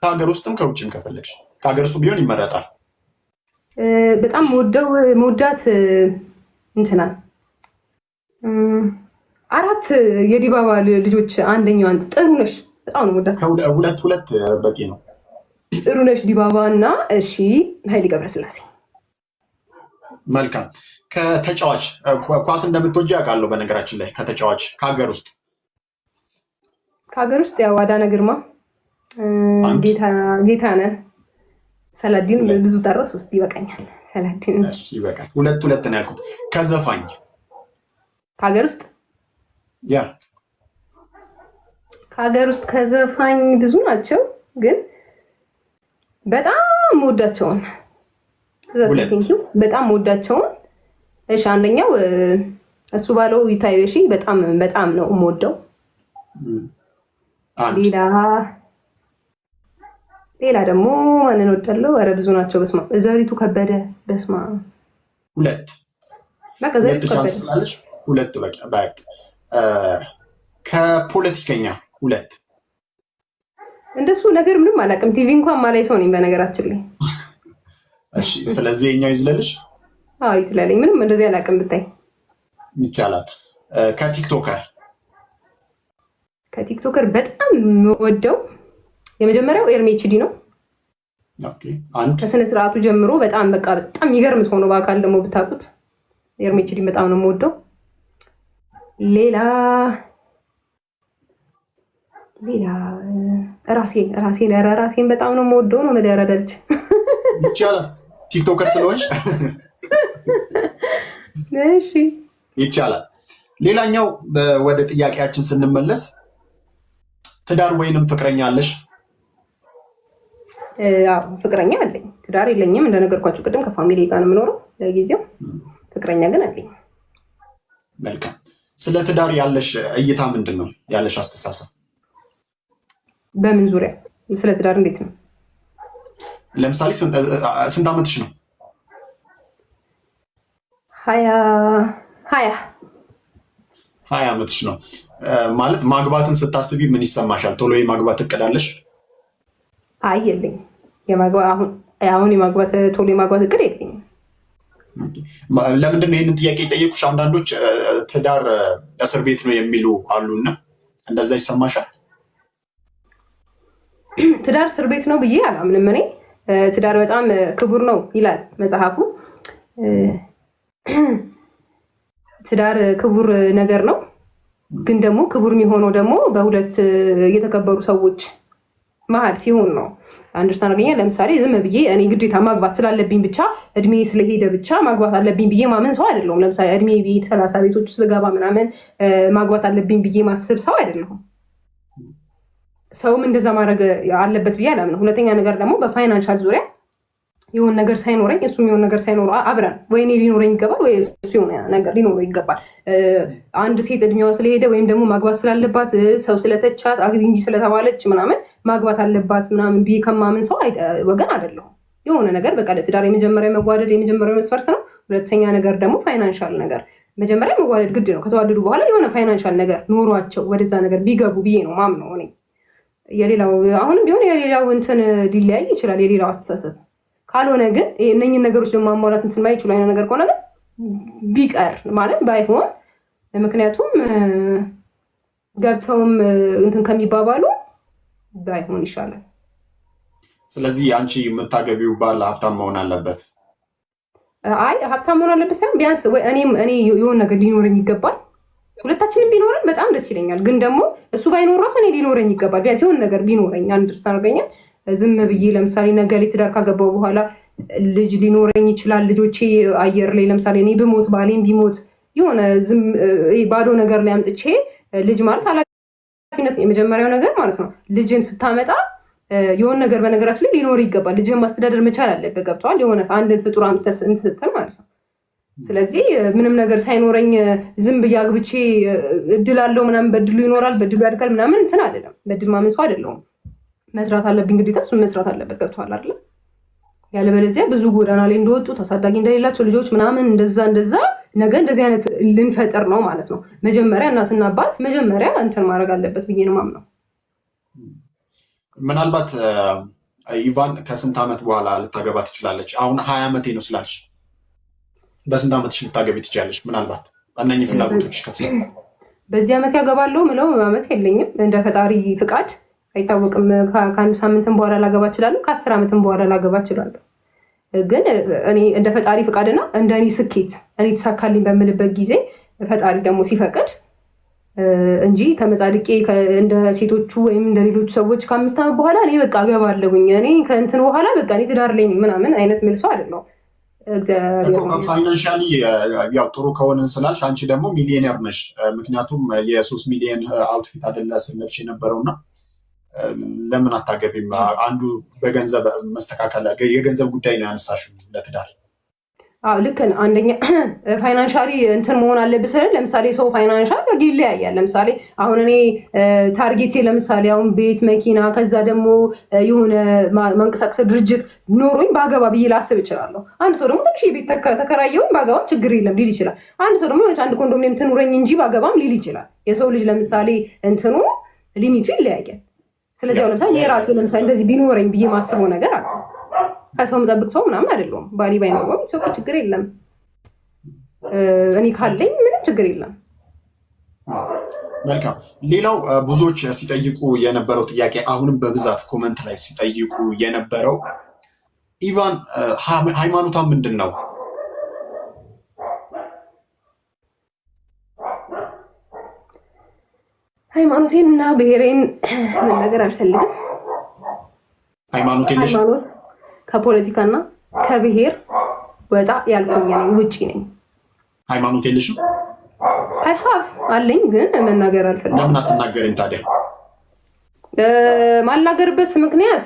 B: ከሀገር ውስጥም ከውጭም ከፈለግሽ። ከሀገር ውስጥ ቢሆን ይመረጣል።
A: በጣም መወዳት እንትናል 4 የዲባባ ልጆች አንደኛዋን ጥሩነሽ በጣም ነው መወዳት።
B: ሁለት በቂ ነው።
A: ጥሩነሽ ዲባባ እና እሺ ኃይሌ ገብረስላሴ።
B: መልካም። ከተጫዋች ኳስ እንደምትወጂ አውቃለሁ። በነገራችን ላይ ከተጫዋች ከሀገር ውስጥ ያው አዳነ ግርማ፣ ጌታነህ፣ ሰላዲን ብዙ ጠረስ ውስጥ ይበቃኛል። ሰላዲን እሺ ይበቃል። ሁለት ነው ያልኩት። ከዘፋኝ
A: ከሀገር ውስጥ ከሀገር ውስጥ ከዘፋኝ ብዙ ናቸው፣ ግን በጣም ወዳቸውን እሺ አንደኛው እሱ ባለው ይታየሽ በጣም ነው የምወደው። ሌላ ደግሞ ማንን ወዳለው? ኧረ ብዙ ናቸው። በስማ ዘሪቱ ከበደ በስማ
B: ሁለት ቻንስ ስላለሽ ሁለት በቃ። ከፖለቲከኛ ሁለት።
A: እንደሱ ነገር ምንም አላውቅም። ቲቪ እንኳን ማላይ ሰው ነኝ በነገራችን ላይ።
B: እሺ ስለዚህ የኛው ይዝለልሽ?
A: አዎ ይዝለልኝ። ምንም እንደዚህ አላውቅም ብታይ
B: ይቻላል።
A: ከቲክቶከር በጣም የምወደው የመጀመሪያው ኤርሜችዲ ነው። ከስነ ስርዓቱ ጀምሮ በጣም የሚገርም ሰው ነው። በአካል ደግሞ ብታውቁት ኤርሜችዲ በጣም ነው የምወደው። ሌላ ራሴን በጣም ነው የምወደው ነው መደረደልች
B: ይቻላል። ቲክቶከር ስለሆንሽ
A: እሺ
B: ይቻላል። ሌላኛው ወደ ጥያቄያችን ስንመለስ ትዳር ወይንም ፍቅረኛ አለሽ?
A: አዎ ፍቅረኛ አለኝ። ትዳር የለኝም እንደነገርኳችሁ ቅድም ከፋሚሊ ጋር ነው የምኖረው ለጊዜው። ፍቅረኛ ግን አለኝ።
B: መልካም። ስለ ትዳር ያለሽ እይታ ምንድን ነው? ያለሽ አስተሳሰብ
A: በምን ዙሪያ? ስለ ትዳር እንዴት ነው?
B: ለምሳሌ ስንት ዓመትሽ ነው? 20 ዓመትሽ ነው ማለት ማግባትን ስታስቢ ምን ይሰማሻል? ቶሎ የማግባት እቅድ አለሽ?
A: አይ የለኝም። አሁን ቶሎ የማግባት እቅድ የለኝም።
B: ለምንድን ነው ይህንን ጥያቄ የጠየቁሽ? አንዳንዶች ትዳር እስር ቤት ነው የሚሉ አሉና እንደዛ ይሰማሻል?
A: ትዳር እስር ቤት ነው ብዬ አላምንም። እኔ ትዳር በጣም ክቡር ነው ይላል መጽሐፉ። ትዳር ክቡር ነገር ነው፣ ግን ደግሞ ክቡር የሚሆነው ደግሞ በሁለት የተከበሩ ሰዎች መሀል ሲሆን ነው። አንደርስታንድ አገኘ። ለምሳሌ ዝም ብዬ እኔ ግዴታ ማግባት ስላለብኝ ብቻ እድሜ ስለሄደ ብቻ ማግባት አለብኝ ብዬ ማመን ሰው አይደለሁም። ለምሳሌ እድሜ ቤት 30 ቤቶች ውስጥ ልገባ ምናምን ማግባት አለብኝ ብዬ ማስብ ሰው አይደለሁም። ሰውም እንደዛ ማድረግ አለበት ብዬ አላምነው። ሁለተኛ ነገር ደግሞ በፋይናንሻል ዙሪያ የሆነ ነገር ሳይኖረኝ እሱም የሆነ ነገር ሳይኖረው አብረን ወይ እኔ ሊኖረኝ ይገባል ወይ እሱ የሆነ ነገር ሊኖረው ይገባል። አንድ ሴት እድሜዋ ስለሄደ ወይም ደግሞ ማግባት ስላለባት ሰው ስለተቻት አግቢ እንጂ ስለተባለች ምናምን ማግባት አለባት ምናምን ብዬ ከማምን ሰው ወገን አይደለሁም። የሆነ ነገር በቃ ለትዳር የመጀመሪያ መዋደድ የመጀመሪያው መስፈርት ነው። ሁለተኛ ነገር ደግሞ ፋይናንሻል ነገር መጀመሪያ መዋደድ ግድ ነው። ከተዋደዱ በኋላ የሆነ ፋይናንሻል ነገር ኖሯቸው ወደዛ ነገር ቢገቡ ብዬ ነው ማምነው እኔ። የሌላው አሁንም ቢሆን የሌላው እንትን ሊለያይ ይችላል፣ የሌላው አስተሳሰብ ካልሆነ ግን እነኝህን ነገሮች ደግሞ ማሟላት እንትን ማይችሉ አይነት ነገር ከሆነ ግን ቢቀር ማለት ባይሆን፣ ምክንያቱም ገብተውም እንትን ከሚባባሉ ባይሆን ይሻላል።
B: ስለዚህ አንቺ የምታገቢው ባል ሀብታም መሆን አለበት?
A: አይ ሀብታም መሆን አለበት ሳይሆን ቢያንስ ወይ እኔ የሆነ ነገር ሊኖረኝ ይገባል። ሁለታችንም ቢኖረን በጣም ደስ ይለኛል። ግን ደግሞ እሱ ባይኖር ራሱ እኔ ሊኖረኝ ይገባል። ቢያንስ የሆነ ነገር ቢኖረኝ አንደርስታንድ። ዝም ብዬ ለምሳሌ ነገ ላይ ትዳር ካገባው በኋላ ልጅ ሊኖረኝ ይችላል። ልጆቼ አየር ላይ ለምሳሌ እኔ ብሞት ባሌም ቢሞት የሆነ ዝም ባዶ ነገር ላይ አምጥቼ ልጅ ማለት ኃላፊነት የመጀመሪያው ነገር ማለት ነው። ልጅን ስታመጣ የሆነ ነገር በነገራችን ላይ ሊኖር ይገባል። ልጅን ማስተዳደር መቻል አለበት። ገብቷል? የሆነ አንድን ፍጡር አምጥተህ ስትል ማለት ነው። ስለዚህ ምንም ነገር ሳይኖረኝ ዝም ብዬ አግብቼ እድል አለው ምናምን በድሉ ይኖራል በድሉ ያድጋል ምናምን እንትን አይደለም። በድል ማመን ሰው አይደለሁም። መስራት አለብኝ ግዴታ፣ እሱን መስራት አለበት። ገብቷል አይደለ? ያለበለዚያ ብዙ ጎዳና ላይ እንደወጡ ታሳዳጊ እንደሌላቸው ልጆች ምናምን እንደዛ ነገ እንደዚህ አይነት ልንፈጥር ነው ማለት ነው። መጀመሪያ እናትና አባት መጀመሪያ እንትን ማድረግ አለበት ብዬ ነው የማምነው።
B: ምናልባት ኢቫን ከስንት ዓመት በኋላ ልታገባ ትችላለች? አሁን 20 ዓመቴ ነው ስላልሽ በስንት ዓመትሽ ልታገቢ ትችላለች? ምናልባት እነኚህ ፍላጎቶች ከተሰጡ
A: በዚህ ዓመት ያገባለሁ ምለው ዓመት የለኝም። እንደ ፈጣሪ ፍቃድ አይታወቅም። ከአንድ ሳምንትም በኋላ ላገባ እችላለሁ፣ ከ10 ዓመትም በኋላ ላገባ እችላለሁ። ግን እኔ እንደ ፈጣሪ ፍቃድና እንደ እኔ ስኬት እኔ ተሳካልኝ በምልበት ጊዜ ፈጣሪ ደግሞ ሲፈቅድ እንጂ ተመጻድቄ እንደ ሴቶቹ ወይም እንደ ሌሎቹ ሰዎች ከ5 ዓመት በኋላ እኔ በቃ አገባለሁኝ እኔ ከእንትን በኋላ በቃ እኔ ትዳር ላይ ምናምን አይነት መልሶ አይደለም።
B: ፋይናንሻሊ ያው ጥሩ ከሆነን ስላልሽ አንቺ ደግሞ ሚሊዮነር ነሽ። ምክንያቱም የ3 ሚሊዮን አውትፊት አይደለ ስንለብሽ የነበረውና ለምን አታገቢም? አንዱ በገንዘብ መስተካከል የገንዘብ ጉዳይ ነው ያነሳሽው ለትዳር።
A: ልክ ነው። አንደኛ ፋይናንሻሊ እንትን መሆን አለብህ ስለ ለምሳሌ ሰው ፋይናንሻል ይለያያል። ለምሳሌ አሁን እኔ ታርጌቴ ለምሳሌ አሁን ቤት፣ መኪና ከዛ ደግሞ የሆነ መንቀሳቀስ ድርጅት ኖሮኝ ባገባ ብዬ ላስብ እችላለሁ። አንድ ሰው ደግሞ ትንሽ ቤት ተከራየውኝ ባገባም ችግር የለም ሊል ይችላል። አንድ ሰው ደግሞ አንድ ኮንዶሚኒየም ትኑረኝ እንጂ ባገባም ሊል ይችላል። የሰው ልጅ ለምሳሌ እንትኑ ሊሚቱ ይለያያል። ስለዚህ ለምሳሌ የራሴ ለምሳሌ እንደዚህ ቢኖረኝ ብዬ ማስበው ነገር አለ። ከሰው የምጠብቅ ሰው ምናምን አይደለሁም። ባሊ ባይኖረውም ሰው ችግር የለም። እኔ ካለኝ ምንም ችግር የለም።
B: መልካም። ሌላው ብዙዎች ሲጠይቁ የነበረው ጥያቄ አሁንም በብዛት ኮመንት ላይ ሲጠይቁ የነበረው ኢቫን ሃይማኖቷ ምንድን ነው?
A: ሃይማኖቴን እና ብሔሬን መናገር አልፈልግም።
B: ሃይማኖት የለሽ?
A: ከፖለቲካና ከብሔር ወጣ ያልኩኝ ነኝ፣ ውጪ ነኝ።
B: ሃይማኖት የለሽም?
A: አይሃፍ አለኝ፣ ግን መናገር አልፈልግም።
B: ለምን አትናገሪም ታዲያ?
A: ማልናገርበት ምክንያት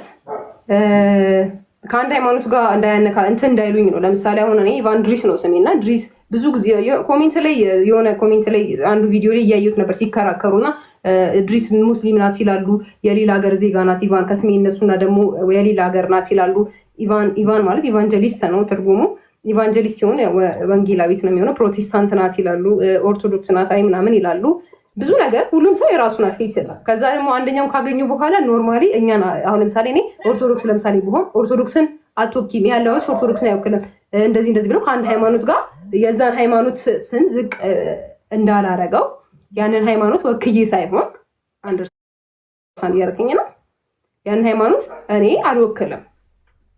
A: ከአንድ ሃይማኖት ጋር እንዳያነካ እንትን እንዳይሉኝ ነው። ለምሳሌ አሁን እኔ ኢቫን ድሪስ ነው ስሜና ድሪስ ብዙ ጊዜ ኮሜንት ላይ የሆነ ኮሜንት ላይ አንዱ ቪዲዮ ላይ እያየሁት ነበር ሲከራከሩና ድሪስ ሙስሊም ናት ይላሉ፣ የሌላ ሀገር ዜጋ ናት ኢቫን ከስሜ እነሱና ደግሞ የሌላ ሀገር ናት ይላሉ። ኢቫን ማለት ኢቫንጀሊስት ነው ትርጉሙ። ኢቫንጀሊስት ሲሆን ወንጌላዊት ነው የሚሆነው። ፕሮቴስታንት ናት ይላሉ፣ ኦርቶዶክስ ናት አይ ምናምን ይላሉ። ብዙ ነገር ሁሉም ሰው የራሱን አስተያየት ይሰጣል። ከዛ ደግሞ አንደኛው ካገኙ በኋላ ኖርማሊ እኛ አሁን ለምሳሌ እኔ ኦርቶዶክስ ለምሳሌ ቢሆን ኦርቶዶክስን አትወኪም ያለውስ ኦርቶዶክስን አይወክልም እንደዚህ ብለው ከአንድ ሃይማኖት ጋር የዛን ሃይማኖት ስም ዝቅ እንዳላረገው ያንን ሃይማኖት ወክዬ ሳይሆን አንደርስታንድ ያደርገኝ ነው። ያንን ሃይማኖት እኔ አልወክልም።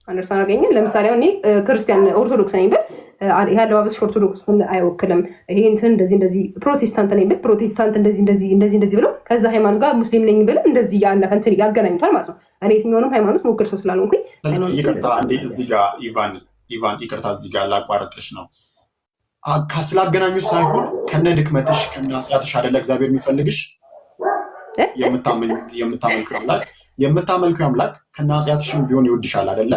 A: አንደርስታንድ ያደርገኝ። ለምሳሌ እኔ ክርስቲያን ኦርቶዶክስ ነኝ ብል ያለው አብስ ኦርቶዶክስን አይወክልም። ይሄ እንትን እንደዚህ ፕሮቴስታንት ነኝ ብል ፕሮቴስታንት እንደዚህ ብለው ከዛ ሃይማኖት ጋር ሙስሊም ነኝ ብል እንደዚህ ያለፈ እንትን ያገናኙታል ማለት ነው። እኔ የትኛውንም ሃይማኖት ሞክል ሰው ስላልሆንኩኝ
B: ይቅርታ እንዴ እዚህ ጋር ኢቫን ይቅርታ እዚህ ጋር ላቋርጥሽ ነው። ስላገናኙት ሳይሆን ከነ ድክመትሽ ከነ ኃጢአትሽ አይደለ እግዚአብሔር የሚፈልግሽ። የምታመልኩ አምላክ ከነ ኃጢአትሽም ቢሆን ይወድሻል አይደለ?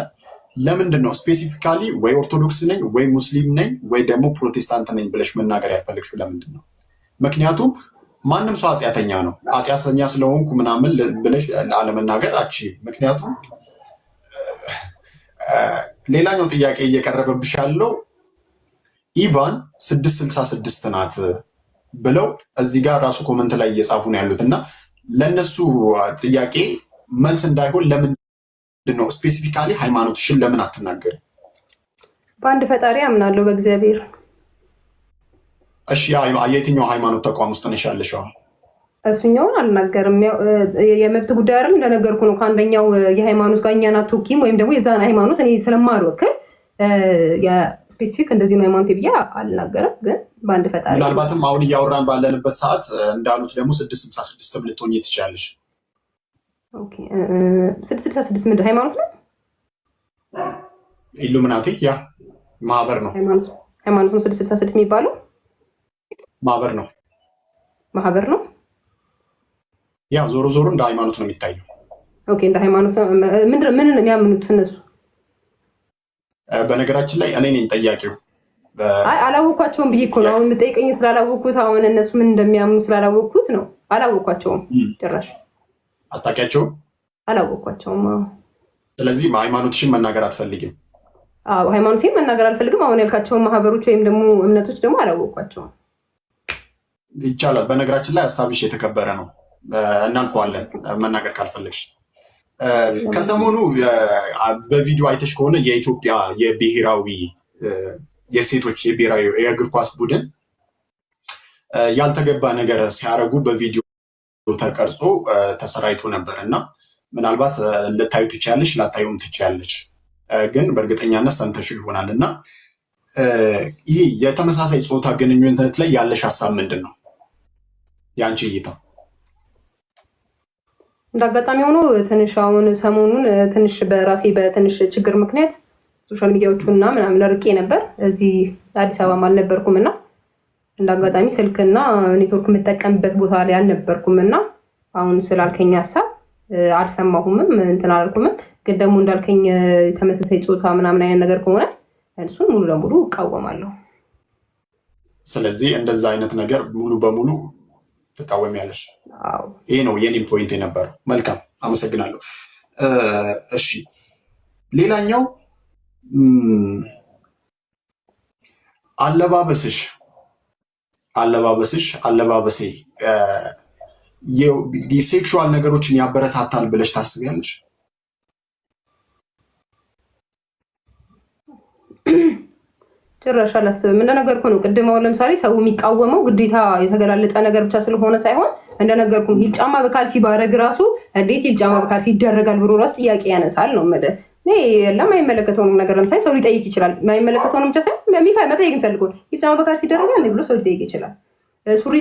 B: ለምንድን ነው ስፔሲፊካሊ ወይ ኦርቶዶክስ ነኝ ወይ ሙስሊም ነኝ ወይ ደግሞ ፕሮቴስታንት ነኝ ብለሽ መናገር ያልፈለግሽው ለምንድን ነው? ምክንያቱም ማንም ሰው ኃጢአተኛ ነው። ኃጢአተኛ ስለሆንኩ ምናምን ብለሽ አለመናገር አትችይም። ምክንያቱም ሌላኛው ጥያቄ እየቀረበብሽ ያለው ኢቫን 666 ናት ብለው እዚህ ጋር ራሱ ኮመንት ላይ እየጻፉ ነው ያሉት እና ለእነሱ ጥያቄ መልስ እንዳይሆን ለምንድን ነው ስፔሲፊካሊ ሃይማኖትሽን ለምን አትናገሪ?
A: በአንድ ፈጣሪ አምናለሁ በእግዚአብሔር።
B: እሺ የትኛው ሃይማኖት ተቋም ውስጥ ነሽ ያለሽው?
A: እሱኛውን አልናገርም። የመብት ጉዳይ አይደል እንደነገርኩ ነው። ከአንደኛው የሃይማኖት ጋር እኛን አትወኪም ወይም ደግሞ የዛን ሃይማኖት እኔ ስለማልወክል የስፔሲፊክ እንደዚህ ነው ሃይማኖት ብዬ አልናገርም። ግን በአንድ ፈጣሪ
B: ምናልባትም አሁን እያወራን ባለንበት ሰዓት እንዳሉት ደግሞ 666 ልትሆኚ ትችያለሽ።
A: ኦኬ 666 ምንድን ሃይማኖት ነው?
B: ኢሉሚናቲ ያ ማህበር ነው።
A: ሃይማኖት ነው 666 የሚባለው
B: ማህበር ነው።
A: ማህበር ነው።
B: ያ ዞሮ ዞሮ እንደ ሃይማኖት ነው የሚታየው።
A: ኦኬ እንደ ሃይማኖት ምን ነው የሚያምኑት እነሱ?
B: በነገራችን ላይ እኔ ነኝ ጠያቂው።
A: አላወኳቸውም ብዬ እኮ ነው አሁን የምጠይቀኝ ስላላወኩት። አሁን እነሱ ምን እንደሚያምኑ ስላላወኩት ነው። አላወኳቸውም፣ ጭራሽ
B: አታውቂያቸውም?
A: አላወኳቸውም።
B: ስለዚህ ሃይማኖትሽን መናገር አትፈልጊም?
A: አዎ ሃይማኖቴን መናገር አልፈልግም። አሁን ያልካቸውን ማህበሮች ወይም ደግሞ እምነቶች ደግሞ አላወኳቸውም።
B: ይቻላል። በነገራችን ላይ ሀሳብሽ የተከበረ ነው። እናልፈዋለን መናገር ካልፈለግሽ። ከሰሞኑ በቪዲዮ አይተሽ ከሆነ የኢትዮጵያ የብሔራዊ የሴቶች የብሔራዊ የእግር ኳስ ቡድን ያልተገባ ነገር ሲያደርጉ በቪዲዮ ተቀርጾ ተሰራይቶ ነበር እና ምናልባት ልታዩ ትችያለሽ፣ ላታዩም ትችያለሽ። ግን በእርግጠኛነት ሰምተሽ ይሆናል እና ይህ የተመሳሳይ ጾታ ግንኙነት ላይ ያለሽ ሀሳብ ምንድን ነው? የአንቺ እይታ?
A: እንዳጋጣሚ ሆኖ ትንሽ አሁን ሰሞኑን ትንሽ በራሴ በትንሽ ችግር ምክንያት ሶሻል ሚዲያዎቹና ምናምን ርቄ ነበር። እዚህ አዲስ አበባም አልነበርኩም እና እንዳጋጣሚ ስልክና ኔትወርክ የምጠቀምበት ቦታ ላይ አልነበርኩም እና አሁን ስላልከኝ ሀሳብ አልሰማሁምም እንትን አላልኩምም። ግን ደግሞ እንዳልከኝ ተመሳሳይ ጾታ ምናምን አይነት ነገር ከሆነ እሱን ሙሉ ለሙሉ እቃወማለሁ።
B: ስለዚህ እንደዛ አይነት ነገር ሙሉ በሙሉ ትቃወሚያለሽ? ይሄ ነው የኔም ፖይንት የነበረው። መልካም አመሰግናለሁ። እሺ ሌላኛው አለባበሴ የሴክሹዋል ነገሮችን ያበረታታል ብለሽ ታስቢያለሽ?
A: ጭራሽ አላስብም። እንደነገርኩ ነው ቅድም። አሁን ለምሳሌ ሰው የሚቃወመው ግዴታ የተገላለጠ ነገር ብቻ ስለሆነ ሳይሆን እንደነገርኩ ሂል ጫማ በካልሲ ባረግ ራሱ እንዴት ሂል ጫማ በካልሲ ይደረጋል ብሎ ራሱ ጥያቄ ያነሳል ነው የምልህ። ለማይመለከተውንም ነገር ለምሳሌ ሰው ሊጠይቅ ይችላል። የማይመለከተውንም ብቻ ሳይሆን መጠየቅ የሚፈልገው ሂል ጫማ በካልሲ ይደረጋል ብሎ ሰው ሊጠይቅ ይችላል። ሱሪ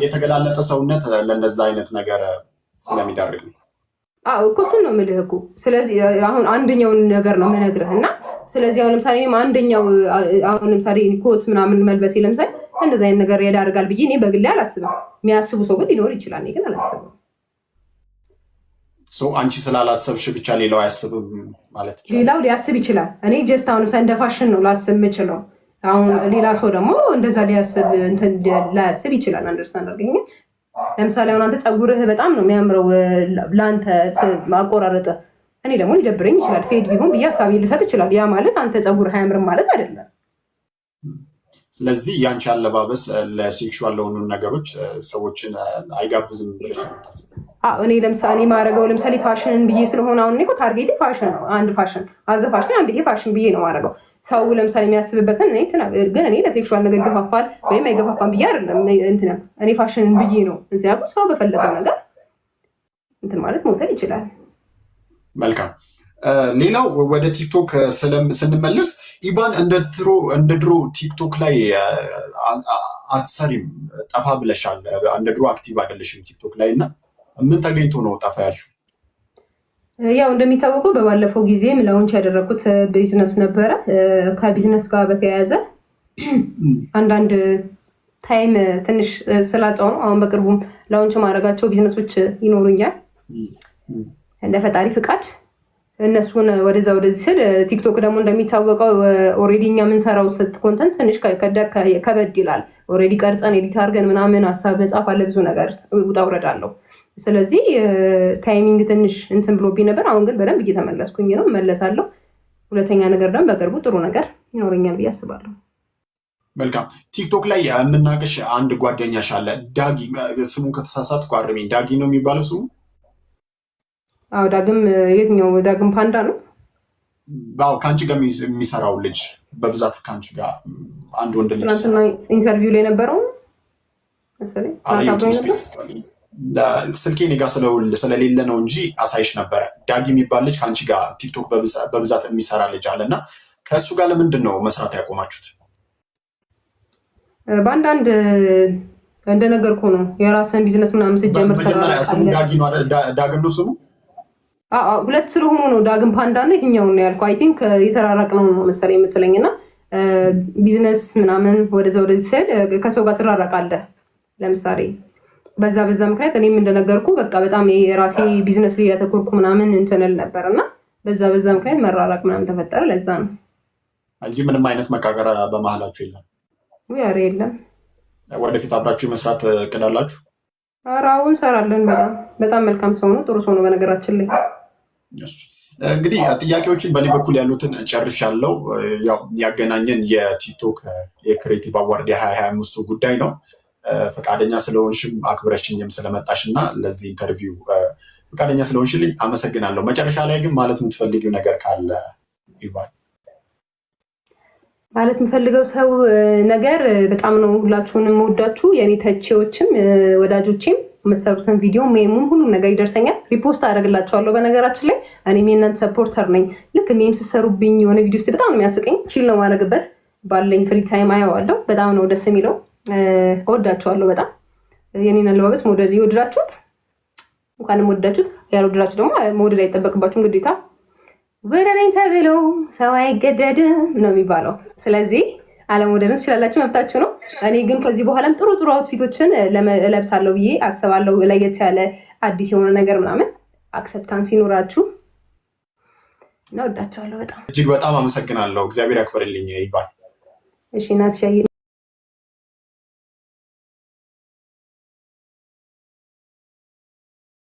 B: የተገላለጠ ሰውነት ለእንደዛ አይነት ነገር ስለሚዳርግ ነው።
A: እኮ እሱን ነው የምልህ እኮ። ስለዚህ አሁን አንደኛውን ነገር ነው የምነግርህ እና ስለዚህ አሁን ለምሳሌ አሁን ለምሳሌ ኮት ምናምን መልበሴ ለምሳሌ እንደዚህ አይነት ነገር ያዳርጋል ብዬ እኔ በግሌ አላስብም። የሚያስቡ ሰው ግን ሊኖር ይችላል። እኔ ግን አላስብም።
B: አንቺ ስላላሰብሽ ብቻ ሌላው አያስብም ማለት ይችላል?
A: ሌላው ሊያስብ ይችላል። እኔ ጀስት አሁን እንደ ፋሽን ነው ላስብ የምችለው። አሁን ሌላ ሰው ደግሞ እንደዛ ላያስብ ይችላል። አንደርስታንድ አድርገኝ። ለምሳሌ አሁን አንተ ፀጉርህ በጣም ነው የሚያምረው ለአንተ ማቆራረጥ፣ እኔ ደግሞ ሊደብረኝ ይችላል። ፌድ ቢሆን ብዬ ሀሳቤ ልሰጥ ይችላል። ያ ማለት አንተ ፀጉርህ አያምርም ማለት አይደለም።
B: ስለዚህ ያንቺ አለባበስ ለሴክሹዋል ለሆኑ ነገሮች ሰዎችን አይጋብዝም ብለሽ ነው?
A: እኔ ለምሳሌ ማረገው ለምሳሌ ፋሽን ብዬ ስለሆነ አሁን እኔ እኮ ታርጌቴ ፋሽን ነው። አንድ ፋሽን አንድ ይሄ ፋሽን ብዬ ነው ማረገው። ሰው ለምሳሌ የሚያስብበትን ግን እኔ ለሴክሹዋል ነገር ይገፋፋል ወይም አይገፋፋም ብዬ አይደለም። እኔ ፋሽን ብዬ ነው እንትን ሰው በፈለገው ነገር እንትን ማለት መውሰድ ይችላል።
B: መልካም። ሌላው ወደ ቲክቶክ ስንመለስ ኢቫን እንደ ድሮ ቲክቶክ ላይ አትሰሪም፣ ጠፋ ብለሻል። እንደ ድሮ አክቲቭ አይደለሽም ቲክቶክ ላይ እና ምን ተገኝቶ ነው ጠፋ ያልሽው?
A: ያው እንደሚታወቀው በባለፈው ጊዜም ላውንች ያደረኩት ቢዝነስ ነበረ። ከቢዝነስ ጋር በተያያዘ አንዳንድ ታይም ትንሽ ስላጣው ነው። አሁን በቅርቡም ላውንች ማድረጋቸው ቢዝነሶች ይኖሩኛል እንደ ፈጣሪ ፍቃድ። እነሱን ወደዚህ ስል ቲክቶክ ደግሞ እንደሚታወቀው ኦልሬዲ እኛ የምንሰራው ኮንተንት ትንሽ ከበድ ይላል። ኦልሬዲ ቀርጸን ኤዲት አድርገን ምናምን ሀሳብ መጻፍ አለ፣ ብዙ ነገር ውጣ ውረድ አለው። ስለዚህ ታይሚንግ ትንሽ እንትን ብሎብኝ ነበር። አሁን ግን በደንብ እየተመለስኩኝ ነው፣ እመለሳለሁ። ሁለተኛ ነገር ደግሞ በቅርቡ ጥሩ ነገር ይኖረኛል ብዬ አስባለሁ።
B: መልካም። ቲክቶክ ላይ የምናውቅሽ አንድ ጓደኛሽ አለ ዳጊ፣ ስሙን ከተሳሳትኩ አርሚኝ። ዳጊ ነው የሚባለው ስሙ?
A: አዎ ዳግም የትኛው ዳግም ፓንዳ ነው?
B: አዎ ከአንቺ ጋር የሚሰራው ልጅ በብዛት ከአንቺ ጋር አንድ ወንድ ልጅ
A: ትናንትና ኢንተርቪው ላይ ነበረው መሰለኝ።
B: ስልኬ እኔ ጋር ስለሌለ ነው እንጂ አሳይሽ ነበረ። ዳጊ የሚባል ልጅ ከአንቺ ጋር ቲክቶክ በብዛት የሚሰራ ልጅ አለ እና ከእሱ ጋር ለምንድን ነው መስራት ያቆማችሁት?
A: በአንዳንድ እንደነገርኩ ነው የራስን ቢዝነስ ምናምን ስትጀምር
B: መጀመሪያ ስሙ ዳጊ ነው። ዳግም ነው ስሙ።
A: ሁለት ስለሆኑ ነው ዳግም ፓንዳ ነው። የትኛውን ነው ያልኩህ? አይ ቲንክ የተራራቅ ነው መሰለኝ የምትለኝ እና ቢዝነስ ምናምን ወደዛ ወደዚህ ስል ከሰው ጋር ትራራቃለህ። ለምሳሌ በዛ ምክንያት እኔም እንደነገርኩ በቃ በጣም የራሴ ቢዝነስ ላይ ያተኮርኩ ምናምን እንትንል ነበር እና በዛ ምክንያት መራራቅ ምናምን ተፈጠረ። ለዛ ነው
B: እንጂ ምንም አይነት መቃቀር በመሀላችሁ የለም?
A: ኧረ የለም።
B: ወደፊት አብራችሁ መስራት እቅድ አላችሁ?
A: ኧረ አሁን እንሰራለን። በጣም መልካም ሰው ነው፣ ጥሩ ሰው ነው በነገራችን ላይ።
B: እንግዲህ ጥያቄዎችን በእኔ በኩል ያሉትን ጨርሻለሁ። ያው ያገናኘን የቲክቶክ የክሬቲቭ አዋርድ የ2025 ጉዳይ ነው። ፈቃደኛ ስለሆንሽም አክብረሽኝም ስለመጣሽ እና ለዚህ ኢንተርቪው ፈቃደኛ ስለሆንሽልኝ አመሰግናለሁ። መጨረሻ ላይ ግን ማለት የምትፈልጊው ነገር ካለ ይባል።
A: ማለት የምፈልገው ሰው ነገር በጣም ነው ሁላችሁንም ወዳችሁ የኔ ተቺዎችም ወዳጆቼም የምትሰሩትን ቪዲዮ ሜሙን ሁሉም ነገር ይደርሰኛል፣ ሪፖስት አደርግላችኋለሁ። በነገራችን ላይ እኔም የእናንተ ሰፖርተር ነኝ። ልክ ሜም ስሰሩብኝ የሆነ ቪዲዮ ውስጥ በጣም ነው የሚያስቀኝ፣ ቺል ነው ማድረግበት። ባለኝ ፍሪ ታይም አየዋለሁ። በጣም ነው ደስ የሚለው። እወዳችኋለሁ በጣም። የኔን አለባበስ መውደድ የወደዳችሁት እንኳንም ወደዳችሁት፣ ያልወደዳችሁ ደግሞ መውደድ አይጠበቅባችሁም ግዴታ። ወደረኝ ተብሎ ሰው አይገደድም ነው የሚባለው። ስለዚህ አለመውደድን ትችላላችሁ፣ መብታችሁ ነው። እኔ ግን ከዚህ በኋላም ጥሩ አውትፊቶችን እለብሳለሁ ብዬ አስባለሁ። ለየት ያለ አዲስ የሆነ ነገር ምናምን አክሰፕታንስ ይኖራችሁ እና ወዳችኋለሁ በጣም።
B: እጅግ በጣም አመሰግናለሁ። እግዚአብሔር ያክብርልኝ ይባል።
A: እሺ ናት ሻይ